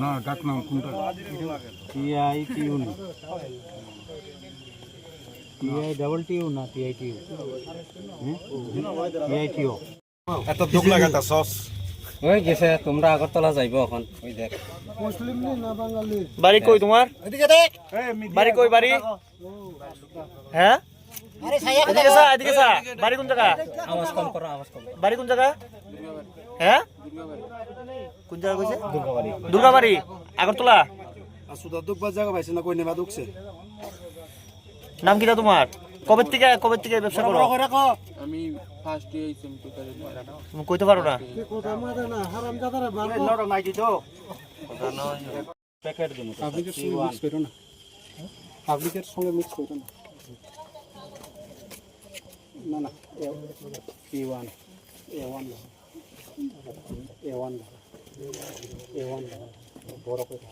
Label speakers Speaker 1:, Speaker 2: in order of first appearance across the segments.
Speaker 1: না ডাক নাম কোনটা? টিআইটিউ না, টিআইটিউ না, টিআইটিউ, টিআইটিউ।
Speaker 2: এত দুঃখ লাগাতা সস
Speaker 1: ওই গেছে, তোমরা আগরতলা যাইব এখন। ওই দেখ
Speaker 3: মুসলিম না বাঙালি।
Speaker 4: বাড়ি কই তোমার?
Speaker 3: এদিকে দেখ।
Speaker 4: বাড়ি কই বাড়ি? হ্যাঁ এদিকে যা, এদিকে যা। বাড়ি কোন জায়গা?
Speaker 1: আওয়াজ কম করো, আওয়াজ কম।
Speaker 4: বাড়ি কোন জায়গা? হ্যাঁ কোন জায়গা কইছে? দুর্গাবাড়ি আগরতলা।
Speaker 2: আসুদা দুঃখ জায়গা পাইছে না কই নেবা দুঃখছে।
Speaker 4: নাম কিটা তোমার? কবে থেকে ব্যবসা করো?
Speaker 5: আমি ফার্স্ট ইয়ার এসএমটি করে
Speaker 4: তুমি কইতে পারো না?
Speaker 3: কথা মারে না হারামজাদারে মারবো।
Speaker 4: নরম নাই দিতো।
Speaker 1: প্যাকেট দিন।
Speaker 2: পাবলিকের সঙ্গে মিক্স করো না, পাবলিকের সঙ্গে মিক্স করো না। না না A1 A1 A1 A1 বড় করে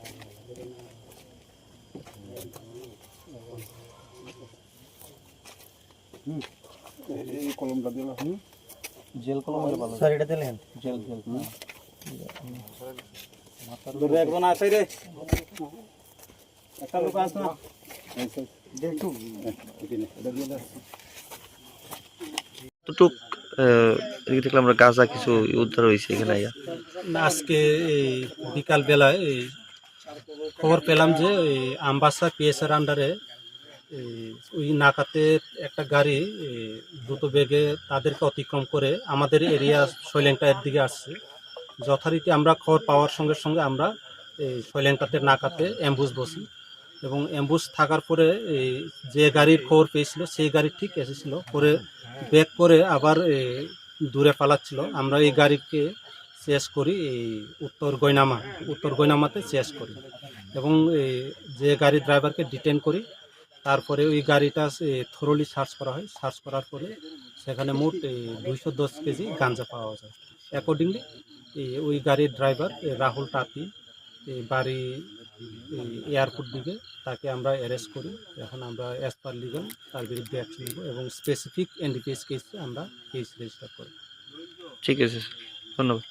Speaker 2: এই কলমটা দিলা
Speaker 1: জেল কলম হলে ভালো।
Speaker 4: স্যার এটা দিলেন?
Speaker 1: জেল জেল।
Speaker 2: ধরে একজন আছে রে, একটা লোক আছে না দেখু এটা দিয়ে দাও।
Speaker 4: টুক এদিকে দেখলাম আমরা গাঁজা কিছু উদ্ধার হয়েছে এখানে আইয়া।
Speaker 6: আজকে বিকাল বেলায় খবর পেলাম যে আমবাসা পিএসআর আন্ডারে ওই নাকাতে একটা গাড়ি দ্রুত বেগে তাদেরকে অতিক্রম করে আমাদের এরিয়া শৈলেংটার দিকে আসছে। যথারীতি আমরা খবর পাওয়ার সঙ্গে সঙ্গে আমরা শৈলেংটাতে নাকাতে অ্যাম্বুস বসি এবং অ্যাম্বুস থাকার পরে যে গাড়ির খবর পেয়েছিল সেই গাড়ি ঠিক এসেছিল, পরে ব্যাক করে আবার দূরে পালাচ্ছিল। আমরা এই গাড়িকে চেস করি উত্তর গয়নামাতে চেস করি এবং যে গাড়ির ড্রাইভারকে ডিটেন করি। তারপরে ওই গাড়িটা থরলি সার্চ করা হয়। সার্চ করার পরে সেখানে মোট 210 কেজি গাঁজা পাওয়া যায়। অ্যাকর্ডিংলি ওই গাড়ির ড্রাইভার রাহুল টাতি বাড়ি এয়ারপোর্ট দিকে, তাকে আমরা অ্যারেস্ট করি। এখন আমরা অ্যাজ পার লিগাল তার বিরুদ্ধে অ্যাকশন নেব এবং স্পেসিফিক এনডিপিএস কেসে আমরা কেস রেজিস্টার করি।
Speaker 4: ঠিক আছে, ধন্যবাদ।